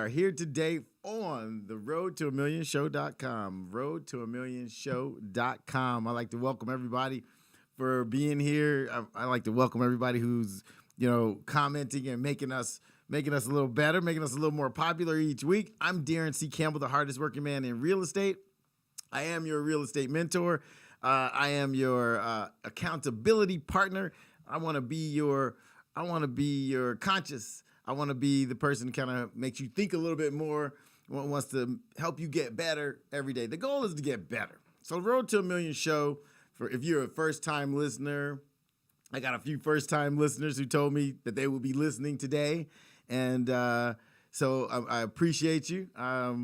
are here today on the Road to a Million Show.com. Road to a Million Show.com. I'd like to welcome everybody for being here. I like to welcome everybody who's, commenting and making us a little better, making us a little more popular each week. I'm Daron C. Campbell, the hardest working man in real estate. I am your real estate mentor. I am your accountability partner. I want to be your conscious. I want to be the person who kind of makes you think a little bit more, wants to help you get better every day. The goal is to get better. So Road to a Million Show, for if you're a first-time listener, I got a few first-time listeners who told me that they will be listening today. And so I appreciate you. I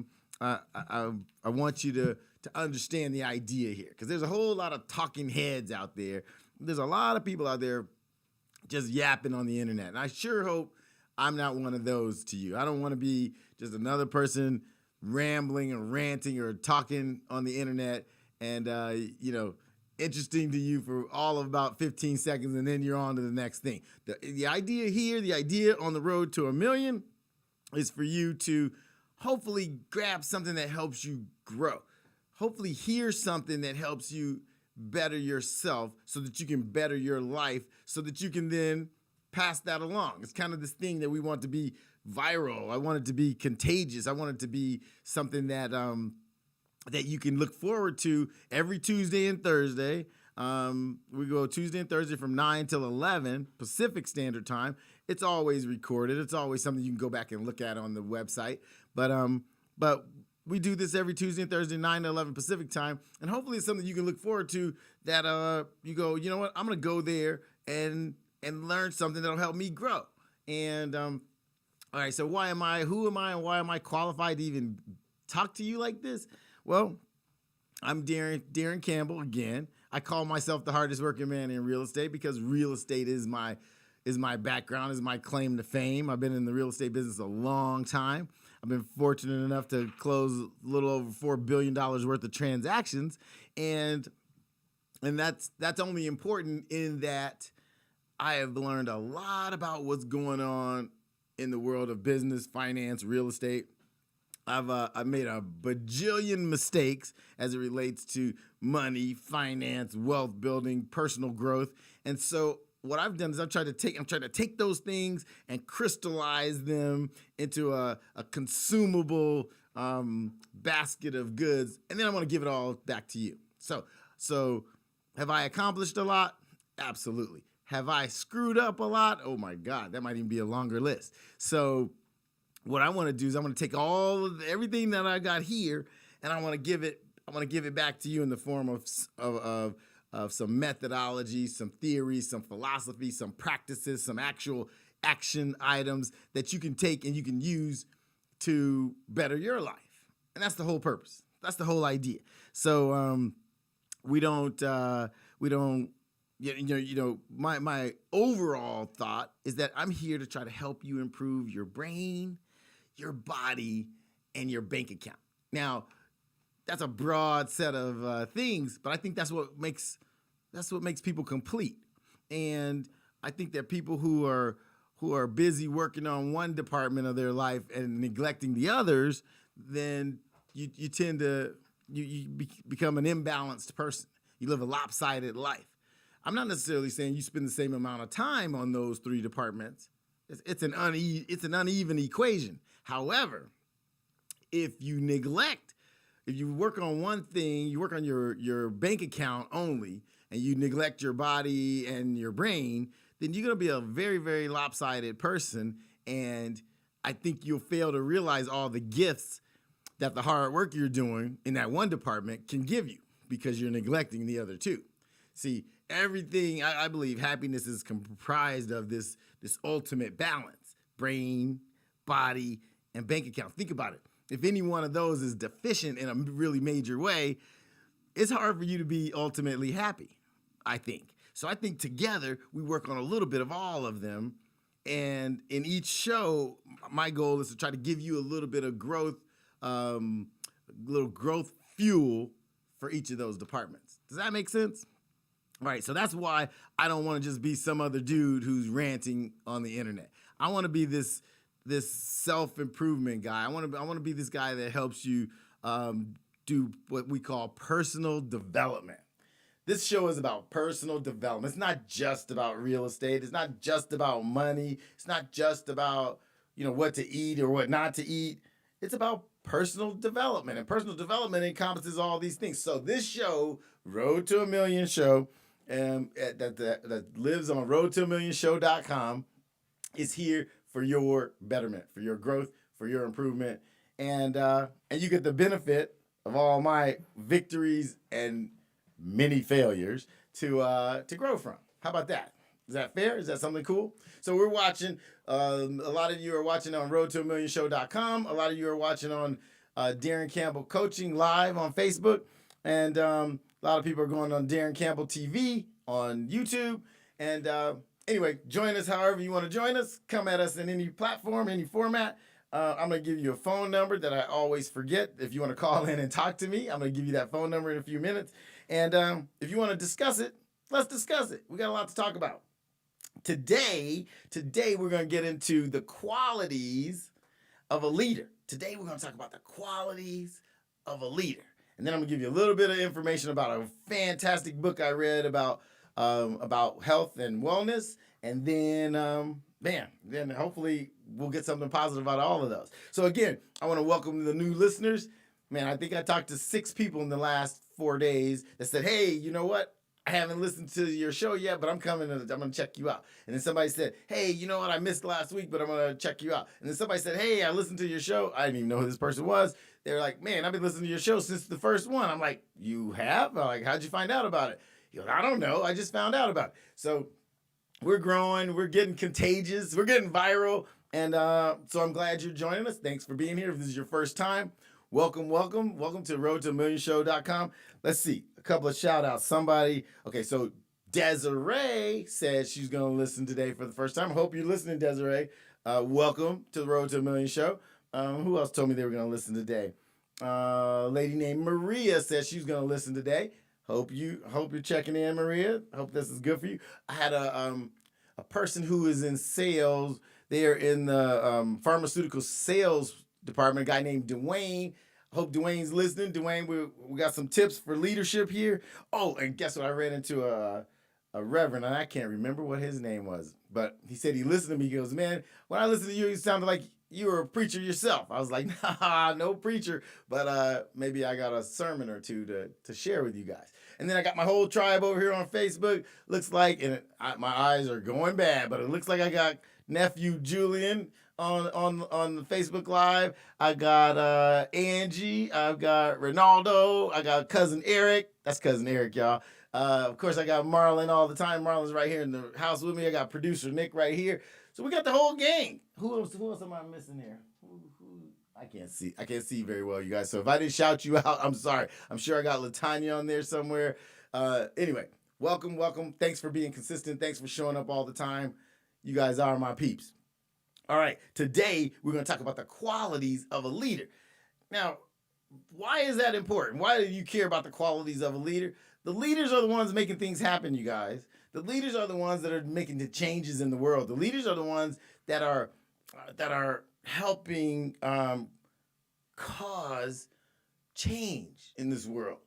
want you to understand the idea here, because there's a whole lot of talking heads out there. There's a lot of people out there just yapping on the internet. And I sure hope I'm not one of those to you. I don't want to be just another person rambling or ranting or talking on the internet and, interesting to you for all of about 15 seconds, and then you're on to the next thing. The idea here, the idea on the road to a million, is for you to hopefully grab something that helps you grow. Hopefully hear something that helps you better yourself so that you can better your life, so that you can then pass that along. It's kind of this thing that we want to be viral. I want it to be contagious. I want it to be something that that you can look forward to every Tuesday and Thursday. We go Tuesday and Thursday from 9 till 11 Pacific Standard Time. It's always recorded. It's always something you can go back and look at on the website. But we do this every Tuesday and Thursday, 9 to 11 Pacific Time. And hopefully it's something you can look forward to, that you go, you know what, I'm going to go there and learn something that'll help me grow. And all right, so who am I, and why am I qualified to even talk to you like this? Well, I'm Daron Campbell again. I call myself the hardest working man in real estate because real estate is my background, is my claim to fame. I've been in the real estate business a long time. I've been fortunate enough to close a little over $4 billion worth of transactions, and that's only important in that I have learned a lot about what's going on in the world of business, finance, real estate. I've made a bajillion mistakes as it relates to money, finance, wealth building, personal growth. And so what I've done is I'm trying to take those things and crystallize them into a consumable basket of goods, and then I want to give it all back to you. So have I accomplished a lot? Absolutely. Have I screwed up a lot? Oh my God, that might even be a longer list. So what I want to do is I want to take everything that I got here, and I want to give it back to you in the form of some methodology, some theories, some philosophy, some practices, some actual action items that you can take and you can use to better your life. And that's the whole purpose. That's the whole idea. So my overall thought is that I'm here to try to help you improve your brain, your body, and your bank account. Now, that's a broad set of things, but I think that's what makes people complete. And I think that people who are busy working on one department of their life and neglecting the others, then you tend to become an imbalanced person. You live a lopsided life. I'm not necessarily saying you spend the same amount of time on those three departments. It's an uneven equation. However, if you work on one thing, you work on your bank account only, and you neglect your body and your brain, then you're going to be a very, very lopsided person. And I think you'll fail to realize all the gifts that the hard work you're doing in that one department can give you, because you're neglecting the other two. See, everything, I believe happiness is comprised of this ultimate balance: brain, body, and bank account. Think about it. If any one of those is deficient in a really major way, it's hard for you to be ultimately happy, I think. So I think together we work on a little bit of all of them. And in each show, my goal is to try to give you a little bit of growth, little growth fuel for each of those departments. Does that make sense? All right, so that's why I don't want to just be some other dude who's ranting on the internet. I want to be this this self-improvement guy. I want to be this guy that helps you do what we call personal development. This show is about personal development. It's not just about real estate. It's not just about money. It's not just about, what to eat or what not to eat. It's about personal development. And personal development encompasses all these things. So this show, Road to a Million Show, that lives on roadtoamillionshow.com, is here for your betterment, for your growth, for your improvement. And you get the benefit of all my victories and many failures to grow from. How about that? Is that fair? Is that something cool? So we're watching. A lot of you are watching on roadtoamillionshow.com. A lot of you are watching on Daron Campbell Coaching Live on Facebook. And a lot of people are going on Daron Campbell TV on YouTube. And anyway, join us however you want to join us. Come at us in any platform, any format. I'm going to give you a phone number that I always forget. If you want to call in and talk to me, I'm going to give you that phone number in a few minutes. And if you want to discuss it, let's discuss it. We got a lot to talk about. Today we're going to get into the qualities of a leader. Today we're going to talk about the qualities of a leader. And then I'm going to give you a little bit of information about a fantastic book I read about health and wellness. And then, then hopefully we'll get something positive out of all of those. So again, I want to welcome the new listeners. Man, I think I talked to 6 people in the last 4 days that said, hey, you know what? I haven't listened to your show yet, but I'm coming and I'm going to check you out. And then somebody said, hey, you know what? I missed last week, but I'm going to check you out. And then somebody said, hey, I listened to your show. I didn't even know who this person was. They're like, man, I've been listening to your show since the first one. I'm like, you have? I'm like, how'd you find out about it? He goes, I don't know. I just found out about it. So we're growing. We're getting contagious. We're getting viral. And so I'm glad you're joining us. Thanks for being here. If this is your first time, welcome to roadtoamillionshow.com. Let's see. A couple of shout outs. So Desiree said she's going to listen today for the first time. I hope you're listening, Desiree. Welcome to the Road to a Million Show. Who else told me they were going to listen today? A lady named Maria said she's going to listen today. Hope you're checking in, Maria. Hope this is good for you. I had a person who is in sales. They're in the pharmaceutical sales department, a guy named Dwayne. I hope Dwayne's listening. Dwayne, we got some tips for leadership here. Oh, and guess what? I ran into a reverend, and I can't remember what his name was, but he said he listened to me. He goes, man, when I listened to you, you sounded like you were a preacher yourself. I was like, nah, no preacher, but maybe I got a sermon or two to share with you guys. And then I got my whole tribe over here on Facebook. Looks like, and my eyes are going bad, but it looks like I got nephew Julian on the Facebook Live. I got Angie. I've got Ronaldo. I got cousin Eric. That's cousin Eric, y'all. Of course, I got Marlon all the time. Marlon's right here in the house with me. I got producer Nick right here. So we got the whole gang. Who else am I missing here? I can't see very well, you guys. So if I didn't shout you out, I'm sorry. I'm sure I got Latanya on there somewhere. Anyway, welcome. Thanks for being consistent. Thanks for showing up all the time. You guys are my peeps. All right, today we're going to talk about the qualities of a leader. Now, why is that important? Why do you care about the qualities of a leader? The leaders are the ones making things happen, you guys. The leaders are the ones that are making the changes in the world. The leaders are the ones that are helping cause change in this world.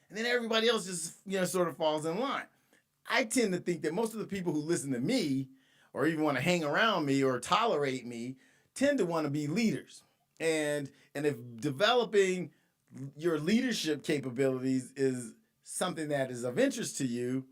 And then everybody else just sort of falls in line. I tend to think that most of the people who listen to me or even want to hang around me or tolerate me tend to want to be leaders. And if developing your leadership capabilities is something that is of interest to you,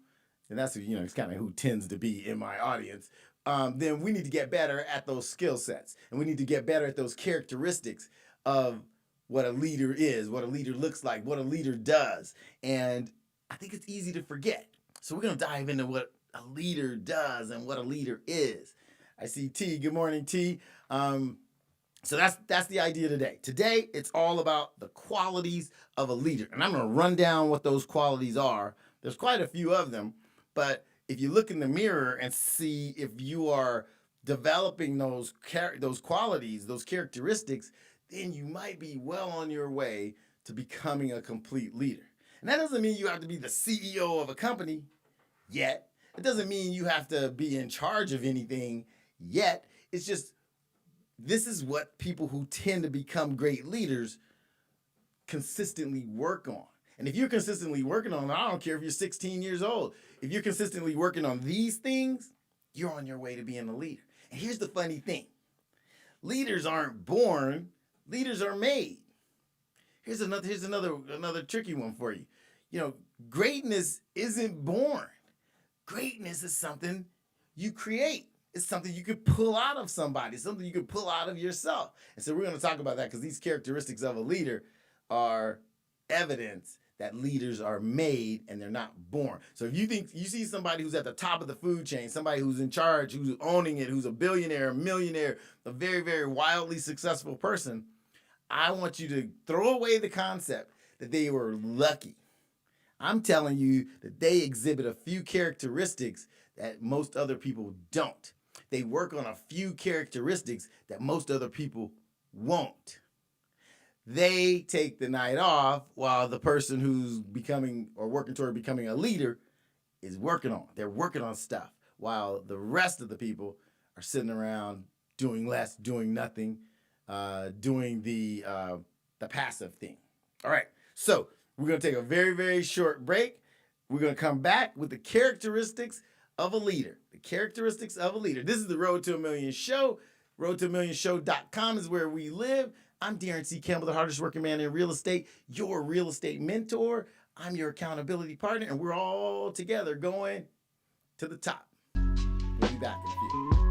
and that's it's kind of who tends to be in my audience, then we need to get better at those skill sets. And we need to get better at those characteristics of what a leader is, what a leader looks like, what a leader does. And I think it's easy to forget. So we're going to dive into what a leader does and what a leader is. I see T. Good morning, T. So that's the idea today. Today, it's all about the qualities of a leader. And I'm going to run down what those qualities are. There's quite a few of them. But if you look in the mirror and see if you are developing those qualities, those characteristics, then you might be well on your way to becoming a complete leader. And that doesn't mean you have to be the CEO of a company yet. It doesn't mean you have to be in charge of anything yet. It's just this is what people who tend to become great leaders consistently work on. And if you're consistently working on it, I don't care if you're 16 years old. If you're consistently working on these things, you're on your way to being a leader. And here's the funny thing. Leaders aren't born, leaders are made. Here's another tricky one for you. You know, greatness isn't born. Greatness is something you create. It's something you could pull out of somebody, something you could pull out of yourself. And so we're going to talk about that because these characteristics of a leader are evidence that leaders are made and they're not born. So if you think you see somebody who's at the top of the food chain, somebody who's in charge, who's owning it, who's a billionaire, a millionaire, a very, very wildly successful person, I want you to throw away the concept that they were lucky. I'm telling you that they exhibit a few characteristics that most other people don't. They work on a few characteristics that most other people won't. They take the night off while the person who's becoming or working toward becoming a leader is working on. They're working on stuff while the rest of the people are sitting around doing less, doing nothing, doing the passive thing. All right, so we're going to take a very, very short break. We're going to come back with the characteristics of a leader. The characteristics of a leader. This is the Road to a Million Show. RoadToAMillionShow.com is where we live. I'm Daron C. Campbell, the hardest working man in real estate, your real estate mentor. I'm your accountability partner, and we're all together going to the top. We'll be back in a few.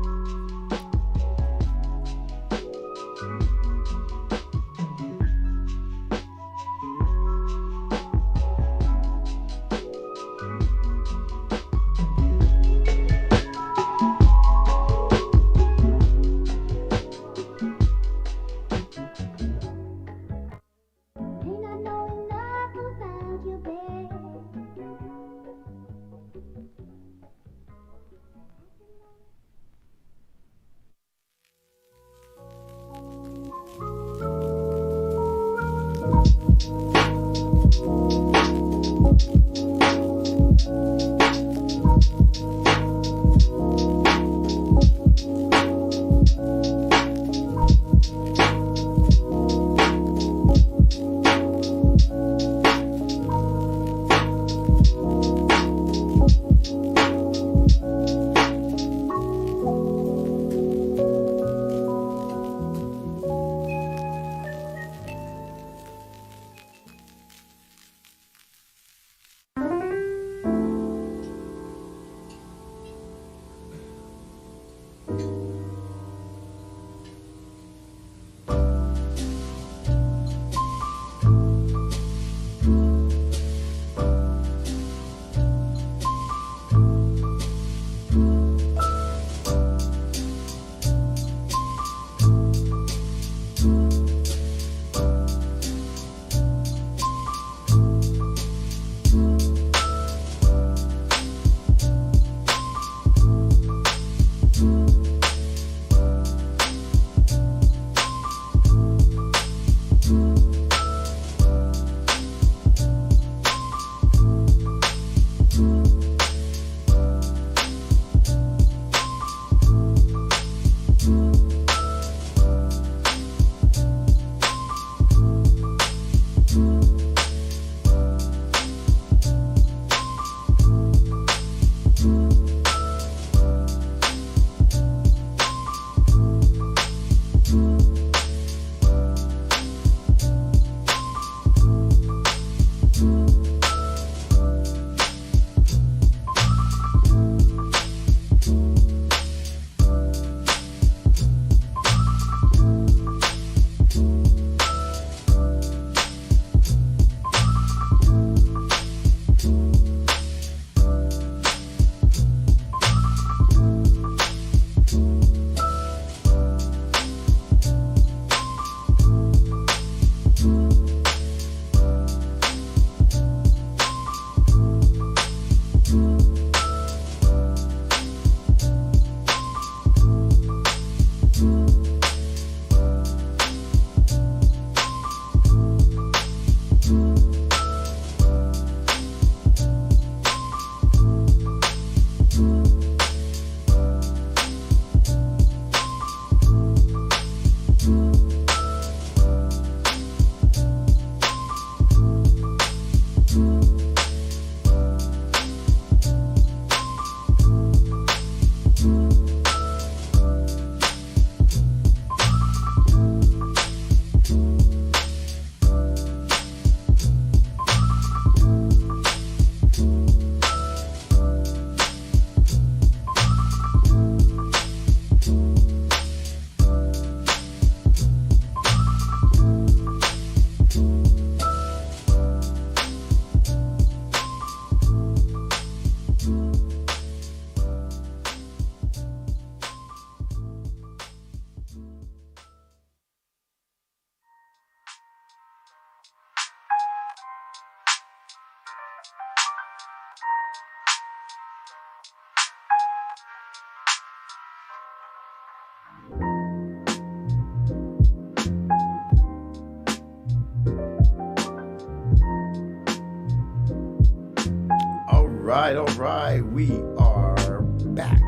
all right. We are back.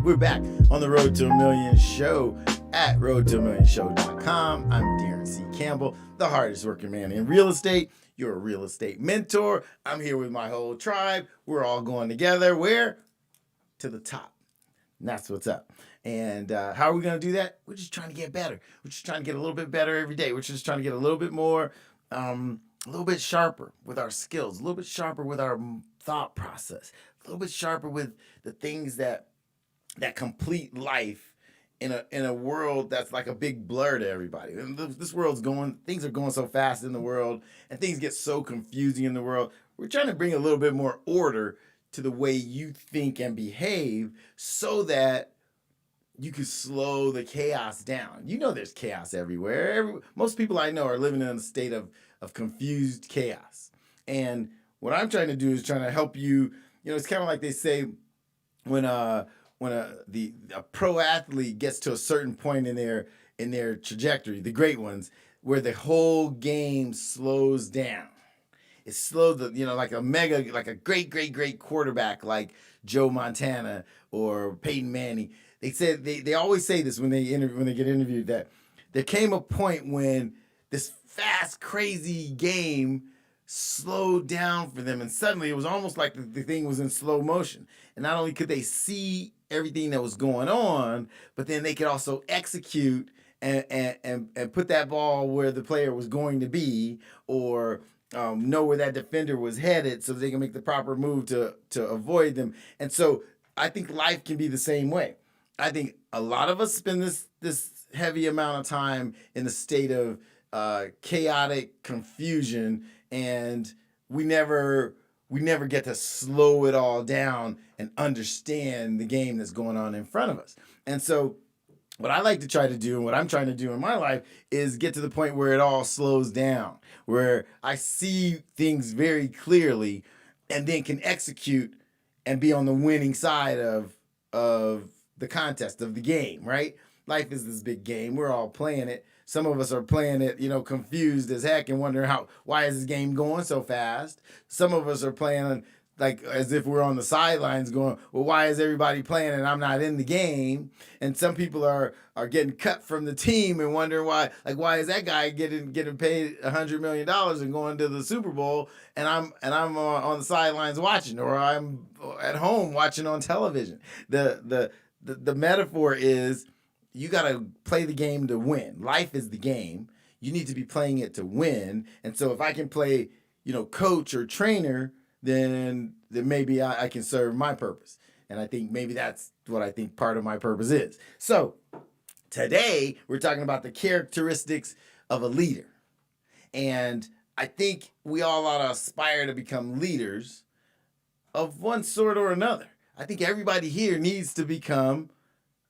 We're back on the Road to a Million show at roadtoamillionshow.com. I'm Daron C. Campbell, the hardest working man in real estate. You're a real estate mentor. I'm here with my whole tribe. We're all going together. Where? To the top. And that's what's up. And how are we going to do that? We're just trying to get better. We're just trying to get a little bit better every day. We're just trying to get a little bit more, a little bit sharper with our skills, a little bit sharper with our thought process, a little bit sharper with the things that complete life in a world that's like a big blur to everybody. And this world's things are going so fast in the world, and things get so confusing in the world. We're trying to bring a little bit more order to the way you think and behave so that you can slow the chaos down. You know there's chaos everywhere. Most people I know are living in a state of confused chaos. And what I'm trying to do is trying to help you. You know, it's kind of like they say when a pro athlete gets to a certain point in their trajectory, the great ones, where the whole game slows down. It's slow, like a great quarterback like Joe Montana or Peyton Manning. They said they always say this when they get interviewed, that there came a point when this fast, crazy game slowed down for them, and suddenly it was almost like the thing was in slow motion. And not only could they see everything that was going on, but then they could also execute and put that ball where the player was going to be, or know where that defender was headed, so they can make the proper move to avoid them. And so I think life can be the same way. I think a lot of us spend this heavy amount of time in a state of chaotic confusion, and we never get to slow it all down and understand the game that's going on in front of us. And so what I like to try to do, and what I'm trying to do in my life, is get to the point where it all slows down, where I see things very clearly and then can execute and be on the winning side of the contest, of the game, right? Life is this big game. We're all playing it. Some of us are playing it, confused as heck and wondering why is this game going so fast? Some of us are playing like as if we're on the sidelines going, well, why is everybody playing and I'm not in the game? And some people are getting cut from the team and wondering why is that guy getting paid $100 million and going to the Super Bowl, and I'm on the sidelines watching, or I'm at home watching on television. The metaphor is, you got to play the game to win. Life is the game. You need to be playing it to win. And so if I can play, coach or trainer, then maybe I can serve my purpose. And I think maybe that's what I think part of my purpose is. So today we're talking about the characteristics of a leader. And I think we all ought to aspire to become leaders of one sort or another. I think everybody here needs to become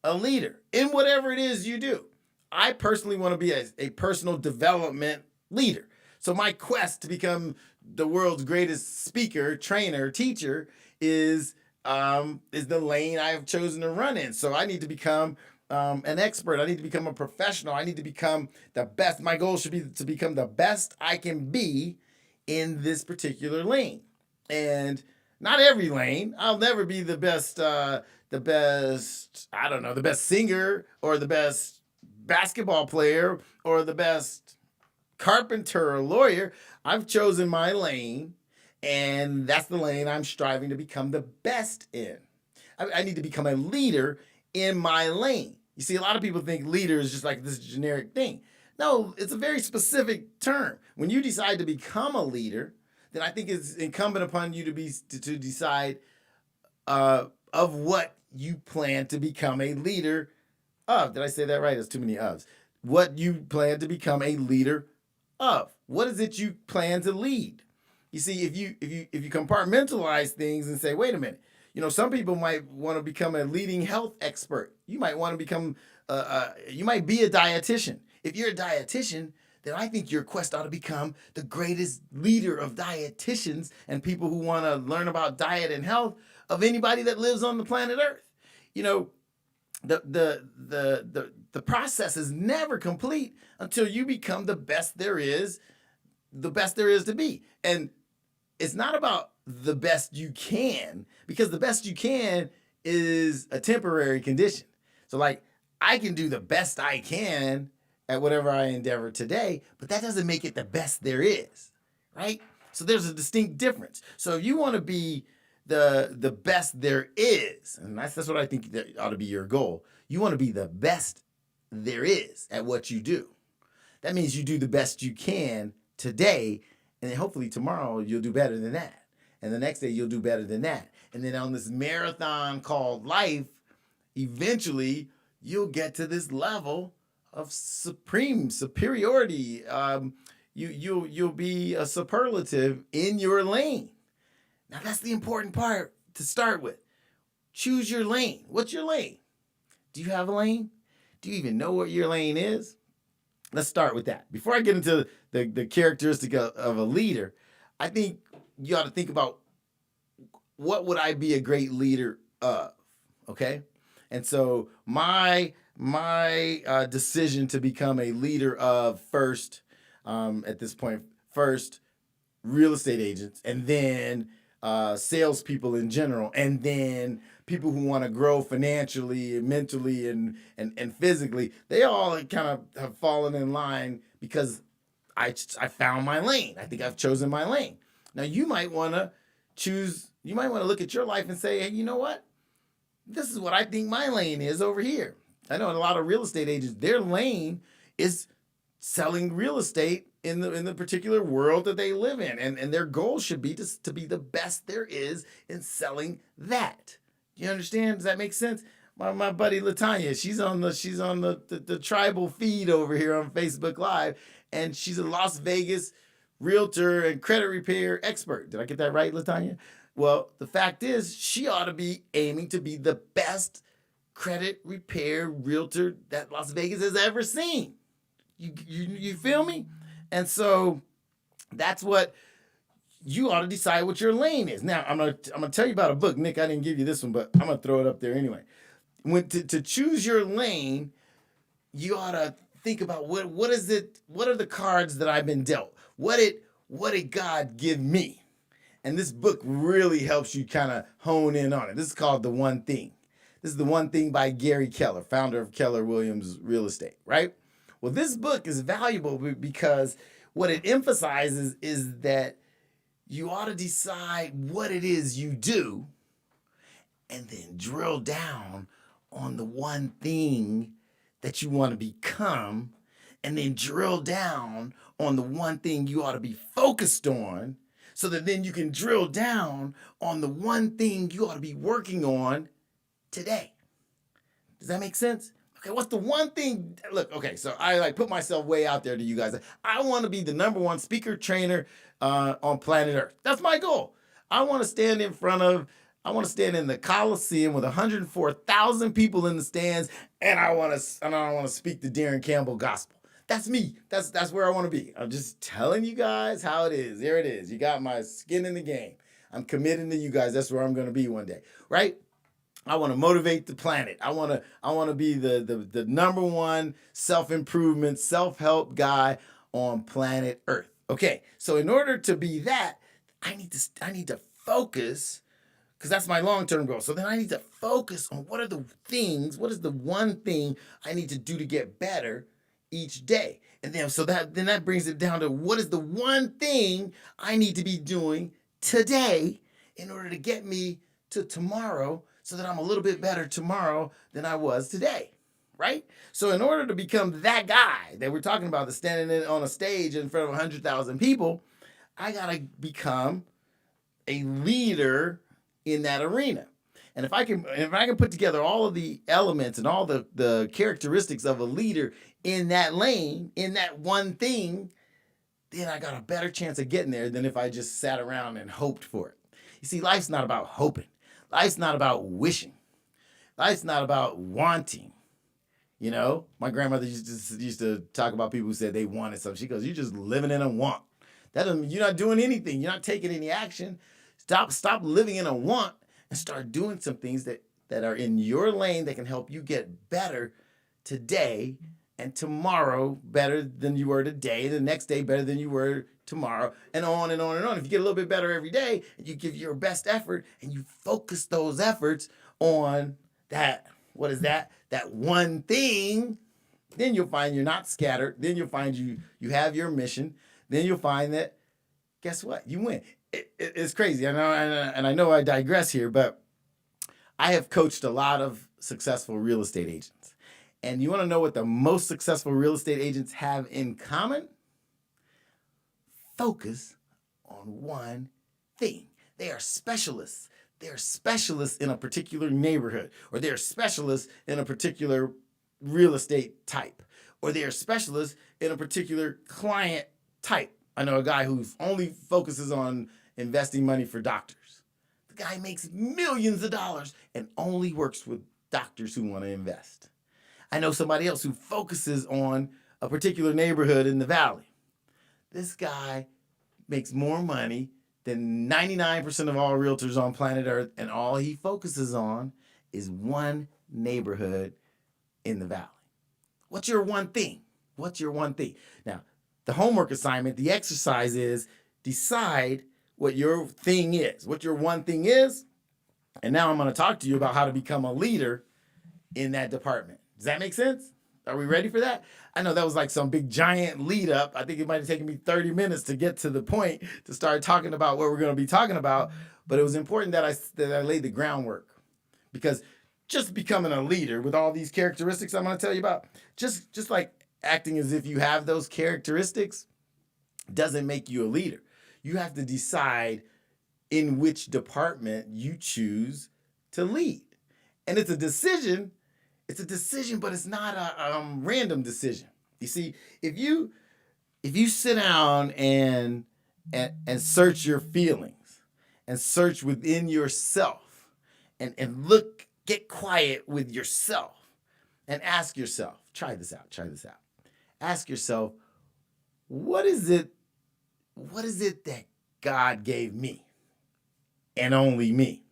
a leader in whatever it is you do. I personally want to be a personal development leader. So my quest to become the world's greatest speaker, trainer, teacher is the lane I have chosen to run in. So I need to become an expert. I need to become a professional. I need to become the best. My goal should be to become the best I can be in this particular lane. And not every lane. I'll never be the best, the best singer, or the best basketball player, or the best carpenter or lawyer. I've chosen my lane, and that's the lane I'm striving to become the best in. I need to become a leader in my lane. You see, a lot of people think leader is just like this generic thing. No, it's a very specific term. When you decide to become a leader, then I think it's incumbent upon you to decide of what you plan to become a leader of. Did I say that right? There's too many ofs. What you plan to become a leader of. What is it you plan to lead? You see, if you compartmentalize things and say, wait a minute, some people might want to become a leading health expert. You might want to become, you might be a dietitian. If you're a dietitian, then I think your quest ought to become the greatest leader of dietitians and people who want to learn about diet and health of anybody that lives on the planet Earth. The process is never complete until you become the best there is to be. And it's not about the best you can, because the best you can is a temporary condition. So like, I can do the best I can at whatever I endeavor today, but that doesn't make it the best there is, right? So there's a distinct difference. So if you want to be the best there is, and that's what I think that ought to be your goal. You want to be the best there is at what you do. That means you do the best you can today, and then hopefully tomorrow you'll do better than that. And the next day you'll do better than that. And then on this marathon called life, eventually you'll get to this level of supreme superiority. You'll be a superlative in your lane. Now that's the important part to start with. Choose your lane. What's your lane? Do you have a lane? Do you even know what your lane is? Let's start with that. Before I get into the characteristic of a leader, I think you ought to think about, what would I be a great leader of? Okay? And so my decision to become a leader of first, at this point, first real estate agents, and then salespeople in general, and then people who want to grow financially and mentally and physically, they all kind of have fallen in line because I found my lane. I think I've chosen my lane. Now you might want to look at your life and say, hey, you know what? This is what I think my lane is over here. I know a lot of real estate agents, their lane is selling real estate in the particular world that they live in. And their goal should be to be the best there is in selling that. You understand? Does that make sense? My buddy Latanya, she's on the tribal feed over here on Facebook Live, and she's a Las Vegas realtor and credit repair expert. Did I get that right, Latanya? Well, the fact is, she ought to be aiming to be the best credit repair realtor that Las Vegas has ever seen. You feel me? And so that's what you ought to decide what your lane is. Now, I'm gonna tell you about a book. Nick, I didn't give you this one, but I'm gonna throw it up there anyway. To choose your lane, you ought to think about what is it? What are the cards that I've been dealt? What did God give me? And this book really helps you kind of hone in on it. This is called The One Thing. This is The One Thing by Gary Keller, founder of Keller Williams Real Estate, right? Well, this book is valuable because what it emphasizes is that you ought to decide what it is you do and then drill down on the one thing that you want to become, and then drill down on the one thing you ought to be focused on, so that then you can drill down on the one thing you ought to be working on today. Does that make sense? Okay, what's the one thing? Look, okay, so I put myself way out there to you guys. I want to be the #1 speaker trainer on planet Earth. That's my goal. I want to stand in the Coliseum with 104,000 people in the stands, and I want to speak the Daron Campbell gospel. That's me. That's where I want to be. I'm just telling you guys how it is. There it is. You got my skin in the game. I'm committing to you guys. That's where I'm going to be one day, right? I want to motivate the planet. I want to be the #1 self-improvement, self-help guy on planet Earth. Okay, so in order to be that, I need to focus, because that's my long-term goal. So then I need to focus on what is the one thing I need to do to get better each day. And then that brings it down to, what is the one thing I need to be doing today in order to get me to tomorrow, so that I'm a little bit better tomorrow than I was today, right? So in order to become that guy that we're talking about, that's standing on a stage in front of 100,000 people, I gotta become a leader in that arena. And if I can put together all of the elements and all the characteristics of a leader in that lane, in that one thing, then I got a better chance of getting there than if I just sat around and hoped for it. You see, life's not about hoping. Life's not about wishing. Life's not about wanting. You know, my grandmother used to talk about people who said they wanted something. She goes, "You're just living in a want. That doesn't mean you're not doing anything. You're not taking any action. Stop living in a want and start doing some things that are in your lane that can help you get better today and tomorrow better than you were today, the next day better than you were tomorrow, and on and on and on. If you get a little bit better every day and you give your best effort and you focus those efforts on that, what is that? That one thing, then you'll find you're not scattered. Then you'll find you have your mission. Then you'll find that, guess what? You win. It's crazy. I know, and I know I digress here, but I have coached a lot of successful real estate agents. And you want to know what the most successful real estate agents have in common? Focus on one thing. They are specialists. They're specialists in a particular neighborhood, or they're specialists in a particular real estate type, or they're specialists in a particular client type. I know a guy who only focuses on investing money for doctors. The guy makes millions of dollars and only works with doctors who want to invest. I know somebody else who focuses on a particular neighborhood in the valley. This guy makes more money than 99% of all realtors on planet Earth, and all he focuses on is one neighborhood in the valley. What's your one thing? What's your one thing? Now, the homework assignment, the exercise is decide what your thing is, what your one thing is. And now I'm going to talk to you about how to become a leader in that department. Does that make sense? Are we ready for that? I know that was like some big giant lead up. I think it might have taken me 30 minutes to get to the point to start talking about what we're going to be talking about. But it was important that I laid the groundwork, because just becoming a leader with all these characteristics I'm going to tell you about, just like acting as if you have those characteristics doesn't make you a leader. You have to decide in which department you choose to lead. And it's a decision. It's a decision, but it's not a random decision. You see, if you sit down and search your feelings and search within yourself and get quiet with yourself and ask yourself, try this out. Ask yourself, what is it that God gave me and only me?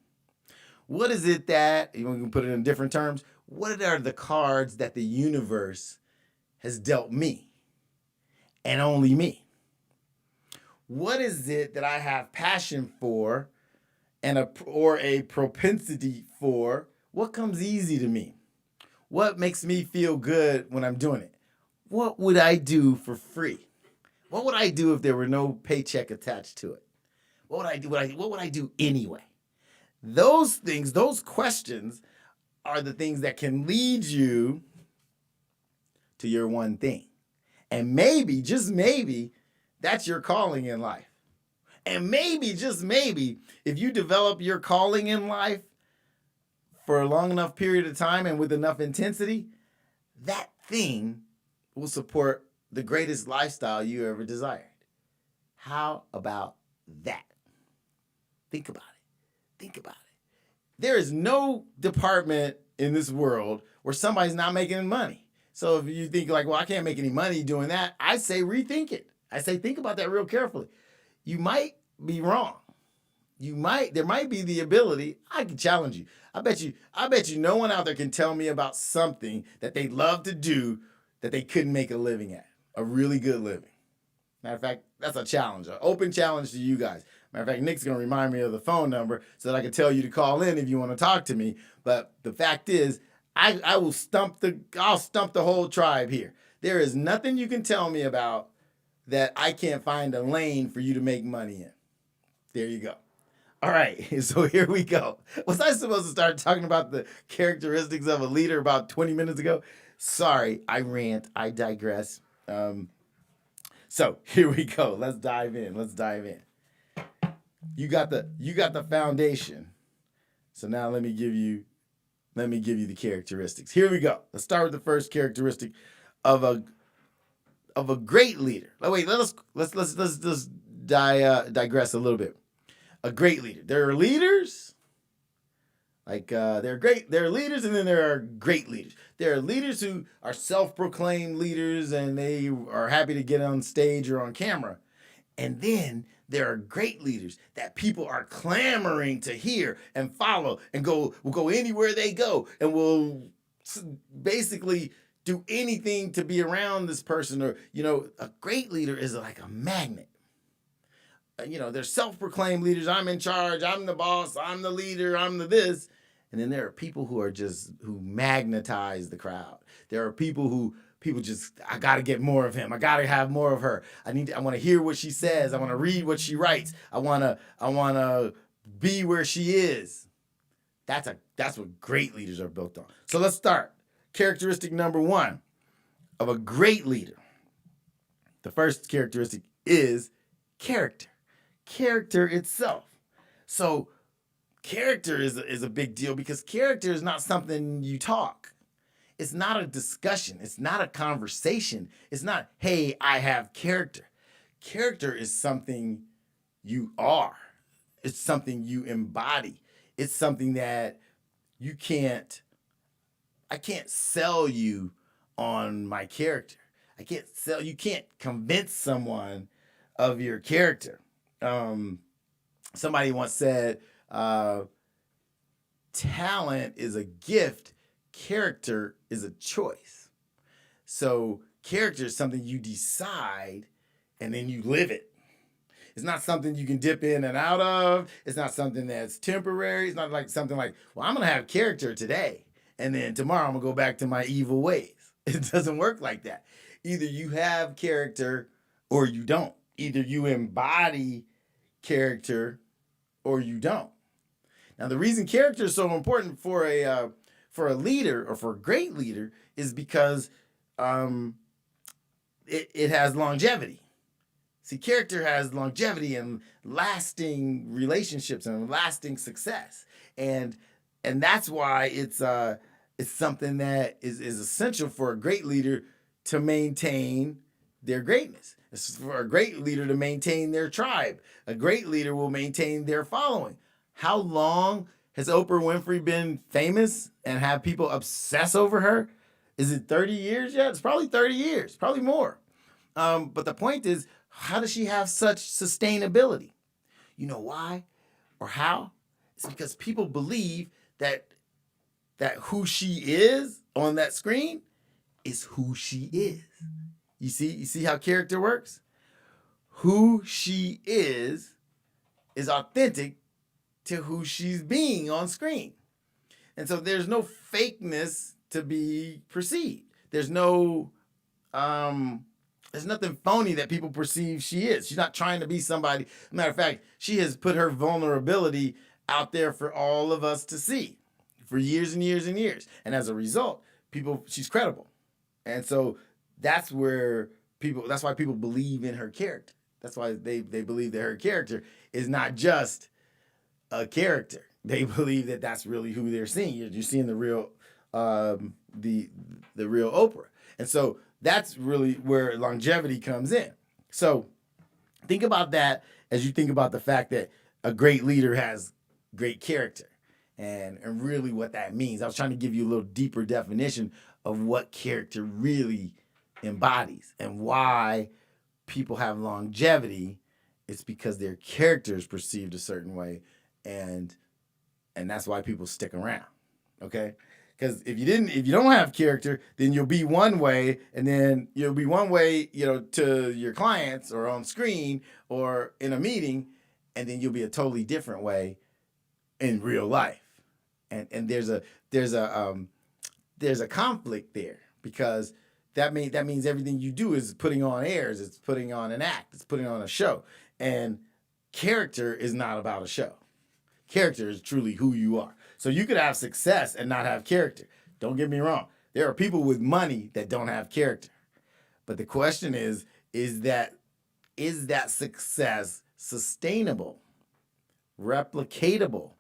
What is it that, you can put it in different terms, what are the cards that the universe has dealt me and only me? What is it that I have passion for or a propensity for? What comes easy to me? What makes me feel good when I'm doing it? What would I do for free? What would I do if there were no paycheck attached to it? What would I do? What would I do anyway? Those things, those questions are the things that can lead you to your one thing. And maybe, just maybe, that's your calling in life. And maybe, just maybe, if you develop your calling in life for a long enough period of time and with enough intensity, that thing will support the greatest lifestyle you ever desired. How about that? Think about it. There is no department in this world where somebody's not making money. So if you think like, well, I can't make any money doing that, I say rethink it. I say think about that real carefully. You might be wrong. There might be the ability. I can challenge you. I bet you no one out there can tell me about something that they love to do that they couldn't make a living at, a really good living. Matter of fact, that's a challenge, an open challenge to you guys. Matter of fact, Nick's going to remind me of the phone number so that I can tell you to call in if you want to talk to me. But the fact is, I'll stump the whole tribe here. There is nothing you can tell me about that I can't find a lane for you to make money in. There you go. All right, so here we go. Was I supposed to start talking about the characteristics of a leader about 20 minutes ago? Sorry, I rant, I digress. So here we go. Let's dive in. You got the foundation. So now let me give you the characteristics. Here we go. Let's start with the first characteristic of a great leader. Oh, wait, let's digress a little bit. A great leader. There are leaders, there are leaders, and then there are great leaders. There are leaders who are self-proclaimed leaders, and they are happy to get on stage or on camera. And then there are great leaders that people are clamoring to hear and follow and will go anywhere they go and will basically do anything to be around this person. Or, a great leader is like a magnet. They're self-proclaimed leaders. I'm in charge. I'm the boss. I'm the leader. I'm the this. And then there are people who magnetize the crowd. There are people just, I got to get more of him. I got to have more of her. I want to hear what she says. I want to read what she writes. I want to be where she is. That's what great leaders are built on. So let's start. Characteristic number 1 of a great leader. The first characteristic is character. Character itself. So character is a big deal, because character is not something you talk. It's not a discussion. It's not a conversation. It's not, hey, I have character. Character is something you are. It's something you embody. It's something that I can't sell you on my character. You can't convince someone of your character. Somebody once said, talent is a gift, character is a choice. So character is something you decide and then you live it. It's not something you can dip in and out of. It's not something that's temporary. It's not like something like, well, I'm going to have character today, and then tomorrow I'm going to go back to my evil ways. It doesn't work like that. Either you have character or you don't. Either you embody character or you don't. Now, the reason character is so important for a leader, or for a great leader, is because it has longevity. See, character has longevity and lasting relationships and lasting success, and that's why it's something that is essential for a great leader to maintain their greatness. It's for a great leader to maintain their tribe. A great leader will maintain their following. How long has Oprah Winfrey been famous and have people obsess over her? Is it 30 years yet? It's probably 30 years, probably more. But the point is, how does she have such sustainability? You know why or how? It's because people believe that who she is on that screen is who she is. You see how character works? Who she is authentic to who she's being on screen. And so there's no fakeness to be perceived. There's nothing phony that people perceive she is. She's not trying to be somebody. Matter of fact, she has put her vulnerability out there for all of us to see for years and years and years. And as a result, she's credible. And so that's why people believe in her character. That's why they believe that her character is not just a character. They believe that that's really who they're seeing. You're seeing the real the real Oprah. And so that's really where longevity comes in. So think about that as you think about the fact that a great leader has great character and really what that means. I was trying to give you a little deeper definition of what character really embodies and why people have longevity. It's because their character is perceived a certain way, and that's why people stick around. Okay? Because if you don't have character, then you'll be one way, and then you'll be one way, to your clients or on screen or in a meeting, and then you'll be a totally different way in real life. And there's a conflict there, because that means everything you do is putting on airs, it's putting on an act, it's putting on a show. And character is not about a show. Character is truly who you are. So you could have success and not have character. Don't get me wrong. There are people with money that don't have character. But the question is that success sustainable, replicatable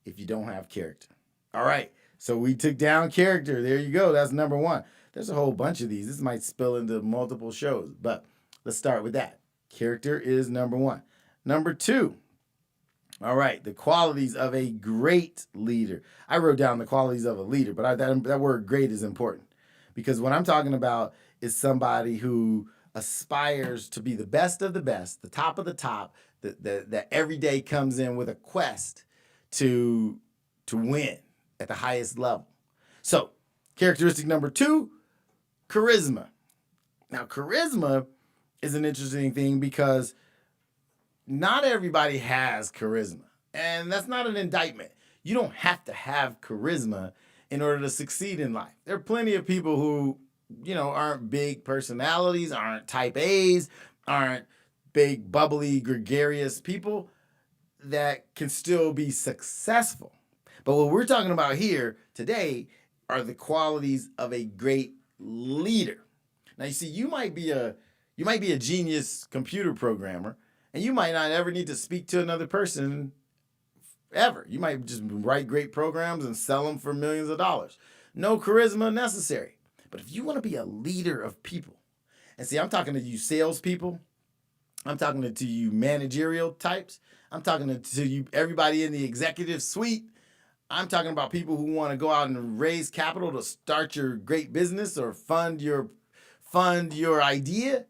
if you don't have character? All right. So we took down character. There you go. That's number 1. There's a whole bunch of these. This might spill into multiple shows, but let's start with that. Character is number 1. Number 2. All right, the qualities of a great leader. I wrote down the qualities of a leader, but that word great is important, because what I'm talking about is somebody who aspires to be the best of the best, the top of the top, that every day comes in with a quest to win at the highest level. So characteristic number 2, charisma. Now, charisma is an interesting thing because not everybody has charisma. And that's not an indictment. You don't have to have charisma in order to succeed in life. There are plenty of people who, aren't big personalities, aren't type A's, aren't big, bubbly, gregarious people that can still be successful. But what we're talking about here today are the qualities of a great leader. Now, you see, you might be a genius computer programmer, and you might not ever need to speak to another person ever. You might just write great programs and sell them for millions of dollars. No charisma necessary. But if you want to be a leader of people, and see, I'm talking to you salespeople, I'm talking to you managerial types, I'm talking to you everybody in the executive suite, I'm talking about people who want to go out and raise capital to start your great business or fund your idea.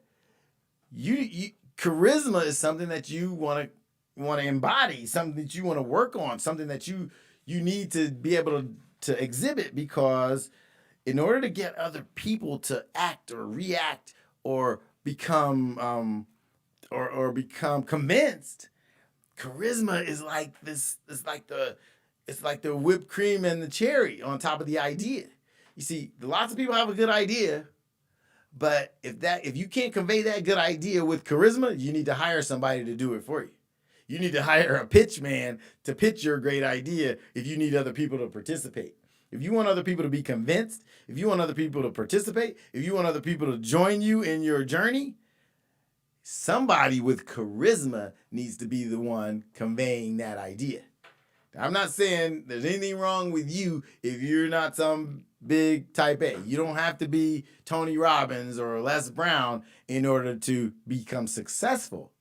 Charisma is something that you want to embody, something that you want to work on, something that you need to be able to exhibit, because in order to get other people to act or react or become become convinced, charisma is like this. It's like the whipped cream and the cherry on top of the idea. You see, lots of people have a good idea, but if you can't convey that good idea with charisma, you need to hire somebody to do it for you. You need to hire a pitch man to pitch your great idea if you need other people to participate. If you want other people to be convinced, if you want other people to participate, if you want other people to join you in your journey, somebody with charisma needs to be the one conveying that idea. I'm not saying there's anything wrong with you if you're not some big type A. You don't have to be Tony Robbins or Les Brown in order to become successful.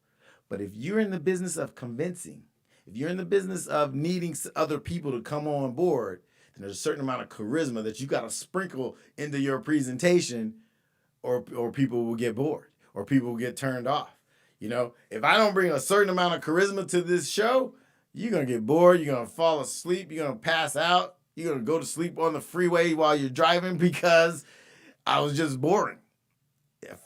But if you're in the business of convincing, if you're in the business of needing other people to come on board, then there's a certain amount of charisma that you got to sprinkle into your presentation, or people will get bored or people will get turned off. If I don't bring a certain amount of charisma to this show, you're going to get bored, you're going to fall asleep, you're going to pass out, you're going to go to sleep on the freeway while you're driving because I was just boring.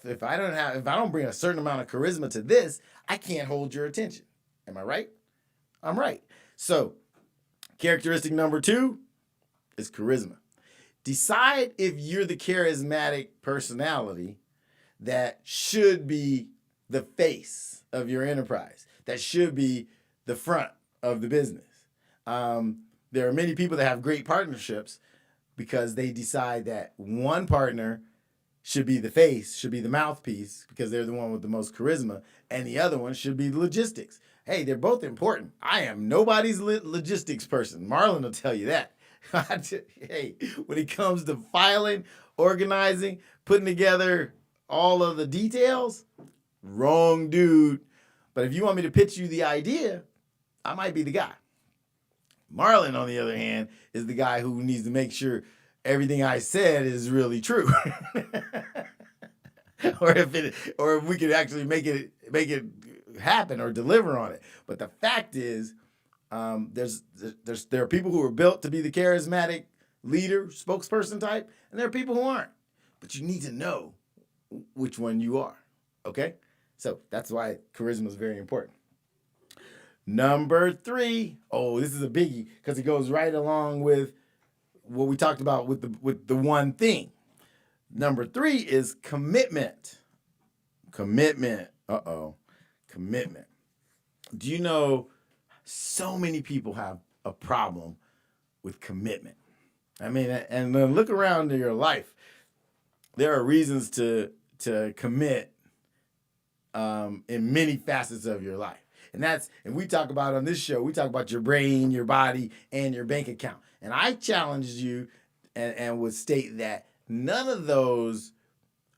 If I don't bring a certain amount of charisma to this, I can't hold your attention. Am I right? I'm right. So, characteristic number 2 is charisma. Decide if you're the charismatic personality that should be the face of your enterprise, that should be the front of the business. There are many people that have great partnerships because they decide that one partner should be the face, should be the mouthpiece, because they're the one with the most charisma, and the other one should be logistics. Hey, they're both important. I am nobody's logistics person. Marlon will tell you that. Hey, when it comes to filing, organizing, putting together all of the details, wrong dude. But if you want me to pitch you the idea, I might be the guy. Marlon, on the other hand, is the guy who needs to make sure everything I said is really true. or if we could actually make it happen or deliver on it. But the fact is, there are people who are built to be the charismatic leader, spokesperson type, and there are people who aren't. But you need to know which one you are. Okay? So that's why charisma is very important. Number 3. Oh, this is a biggie because it goes right along with what we talked about with the one thing. Number 3 is commitment. Commitment. Commitment. Do you know so many people have a problem with commitment? I mean, and then look around in your life. There are reasons to commit in many facets of your life. And we talk about on this show, we talk about your brain, your body, and your bank account. And I challenged you and would state that none of those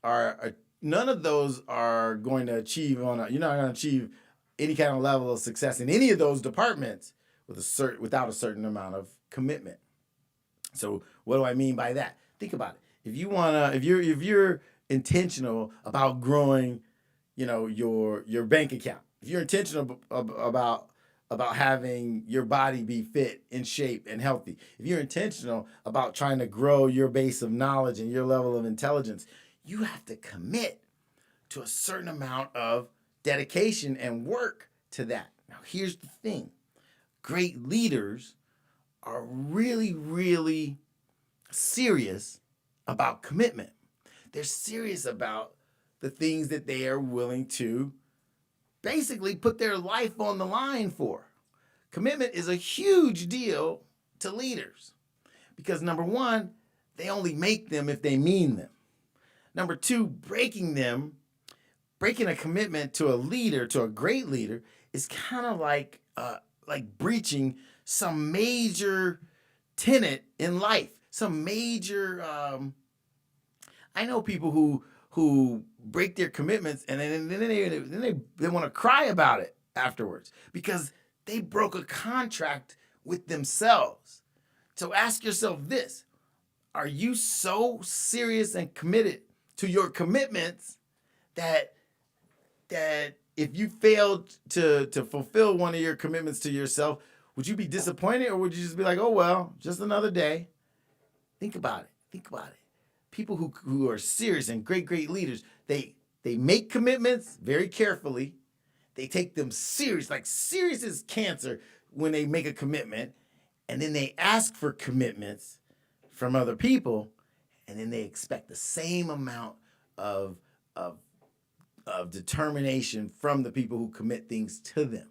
are going to achieve you're not going to achieve any kind of level of success in any of those departments without a certain amount of commitment. So what do I mean by that? Think about it. If you're intentional about growing, your bank account, if you're intentional about about having your body be fit, in shape, and healthy, if you're intentional about trying to grow your base of knowledge and your level of intelligence, you have to commit to a certain amount of dedication and work to that. Now, here's the thing. Great leaders are really, really serious about commitment. They're serious about the things that they are willing to basically put their life on the line for. Commitment is a huge deal to leaders because, number one, they only make them if they mean them. Number two, breaking a commitment to a leader, to a great leader, is kind of like breaching some major tenet in life. Some major. I know people who break their commitments and then they want to cry about it afterwards because they broke a contract with themselves. So ask yourself this: are you so serious and committed to your commitments that if you failed to fulfill one of your commitments to yourself, would you be disappointed, or would you just be like, oh well, just another day? Think about it. People who are serious and great leaders, they make commitments very carefully. They take them serious, like serious as cancer when they make a commitment, and then they ask for commitments from other people, and then they expect the same amount of determination from the people who commit things to them.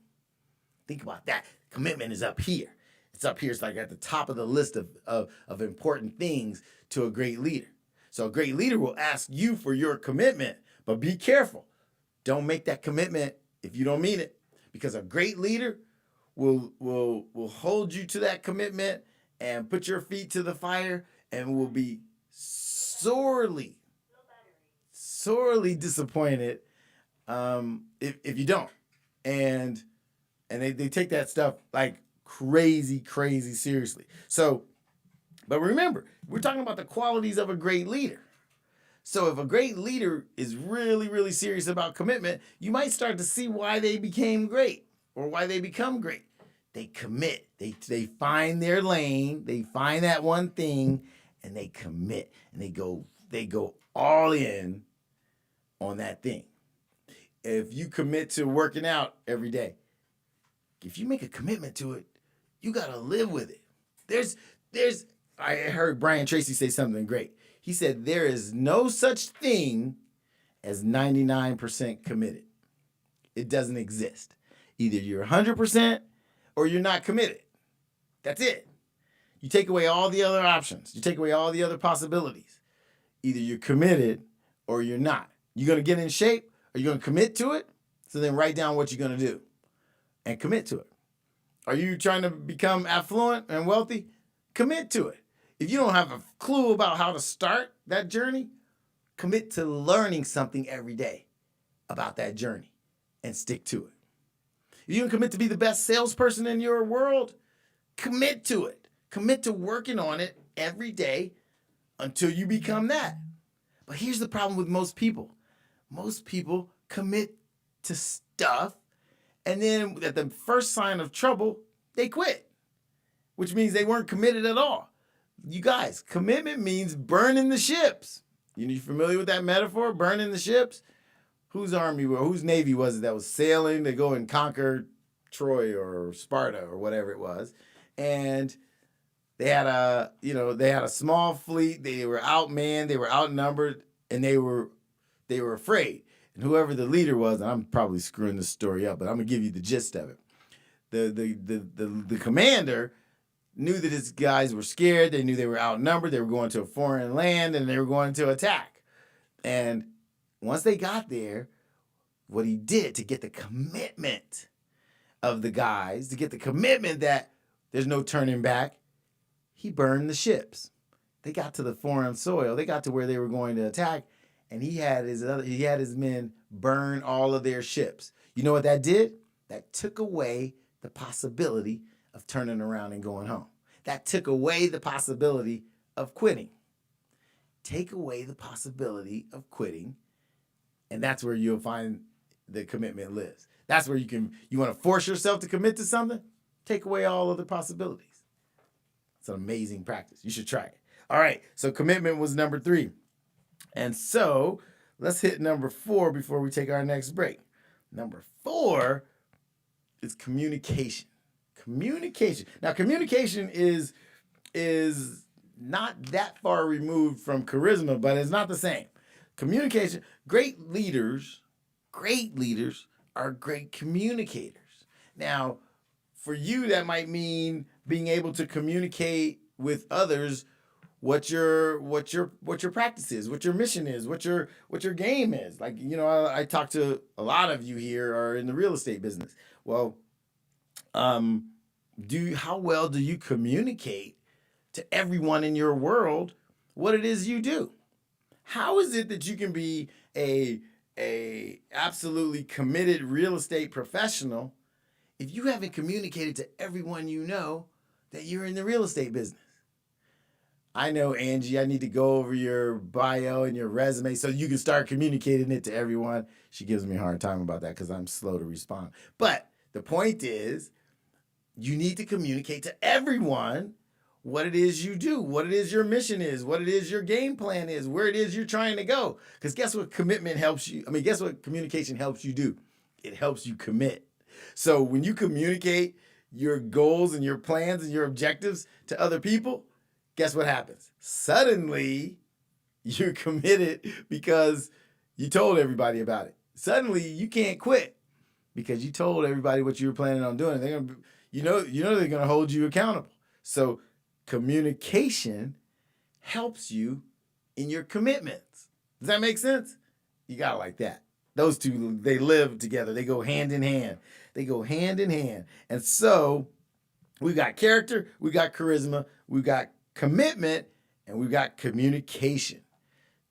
Think about that. Commitment is up here. It's up here. It's like at the top of the list of important things to a great leader. So a great leader will ask you for your commitment, but be careful. Don't make that commitment if you don't mean it, because a great leader will hold you to that commitment and put your feet to the fire and will be sorely disappointed if you don't. And they take that stuff like crazy seriously. So, but remember, we're talking about the qualities of a great leader. So if a great leader is really serious about commitment, you might start to see why they became great or why they become great. They commit. They find their lane, they find that one thing, and they commit. And they go all in on that thing. If you commit to working out every day, if you make a commitment to it, you got to live with it. I heard Brian Tracy say something great. He said, there is no such thing as 99% committed. It doesn't exist. Either you're 100% or you're not committed. That's it. You take away all the other options. You take away all the other possibilities. Either you're committed or you're not. You're going to get in shape or you're going to commit to it. So then write down what you're going to do and commit to it. Are you trying to become affluent and wealthy? Commit to it. If you don't have a clue about how to start that journey, commit to learning something every day about that journey and stick to it. If you can commit to be the best salesperson in your world, commit to it. Commit to working on it every day until you become that. But here's the problem with most people. Most people commit to stuff, and then at the first sign of trouble, they quit, which means they weren't committed at all. You guys, commitment means burning the ships. You familiar with that metaphor, burning the ships? Whose navy was it that was sailing to go and conquer Troy or Sparta or whatever it was? And they had a small fleet. They were outmanned, they were outnumbered, and they were afraid. And whoever the leader was, and I'm probably screwing this story up, but I'm gonna give you the gist of it. The commander knew that his guys were scared. They knew they were outnumbered. They were going to a foreign land and they were going to attack. And once they got there, what he did to get the commitment of the guys, to get the commitment that there's no turning back, he burned the ships. They got to the foreign soil. They got to where they were going to attack, and he had his men burn all of their ships. You know what that did? That took away the possibility of turning around and going home. That took away the possibility of quitting. Take away the possibility of quitting, and that's where you'll find the commitment lives. That's where you want to force yourself to commit to something, take away all other possibilities. It's an amazing practice. You should try it. All right, so commitment was number 3. And so let's hit number 4 before we take our next break. Number 4 is communication. Communication. Now, communication is not that far removed from charisma, but it's not the same. Communication, great leaders are great communicators. Now, for you, that might mean being able to communicate with others what your practice is, what your mission is, what your game is. Like, I talk to a lot of you here are in the real estate business. Well, how well do you communicate to everyone in your world what it is you do? How is it that you can be a absolutely committed real estate professional if you haven't communicated to everyone you know that you're in the real estate business? I know, Angie, I need to go over your bio and your resume so you can start communicating it to everyone. She gives me a hard time about that because I'm slow to respond. But the point is, you need to communicate to everyone what it is you do, what it is your mission is, what it is your game plan is, where it is you're trying to go. Because guess what guess what communication helps you do? It helps you commit. So when you communicate your goals and your plans and your objectives to other people, guess what happens? Suddenly, you're committed because you told everybody about it. Suddenly, you can't quit because you told everybody what you were planning on doing. They're gonna, they're gonna hold you accountable. So communication helps you in your commitments. Does that make sense? You got it like that. Those two, they live together. They go hand in hand. And so we got character, we got charisma, we got commitment, and we got communication.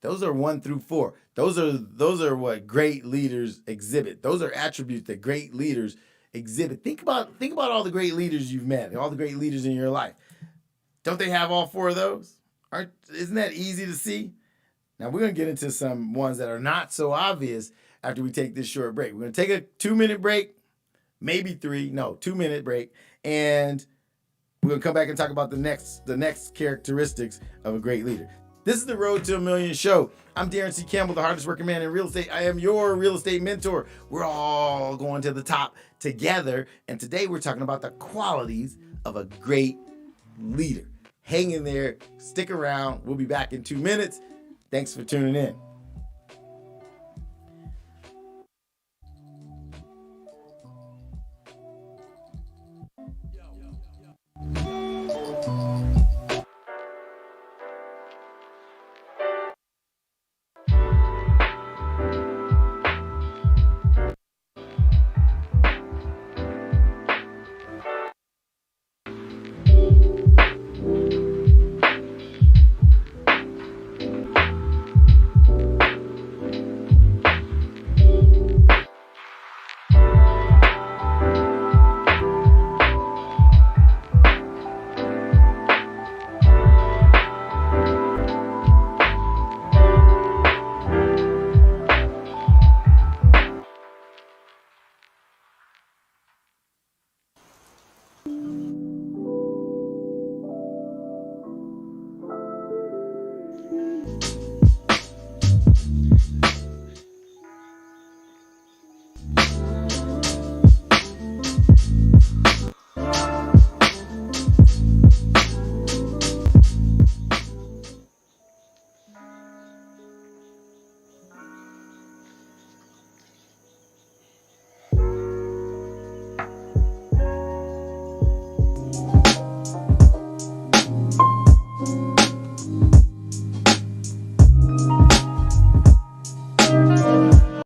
Those are 1 through 4. Those are what great leaders exhibit. Those are attributes that great leaders exhibit. Think about all the great leaders you've met, all the great leaders in your life. Don't they have all 4 of those? Isn't that easy to see? Now we're going to get into some ones that are not so obvious after we take this short break. We're going to take a 2-minute break, maybe 2-minute break, and we're going to come back and talk about the next characteristics of a great leader. This is the Road to $1 Million show. I'm Daron C. Campbell, the hardest working man in real estate. I am your real estate mentor. We're all going to the top together, and today we're talking about the qualities of a great leader. Hang in there, stick around. We'll be back in 2 minutes. Thanks for tuning in.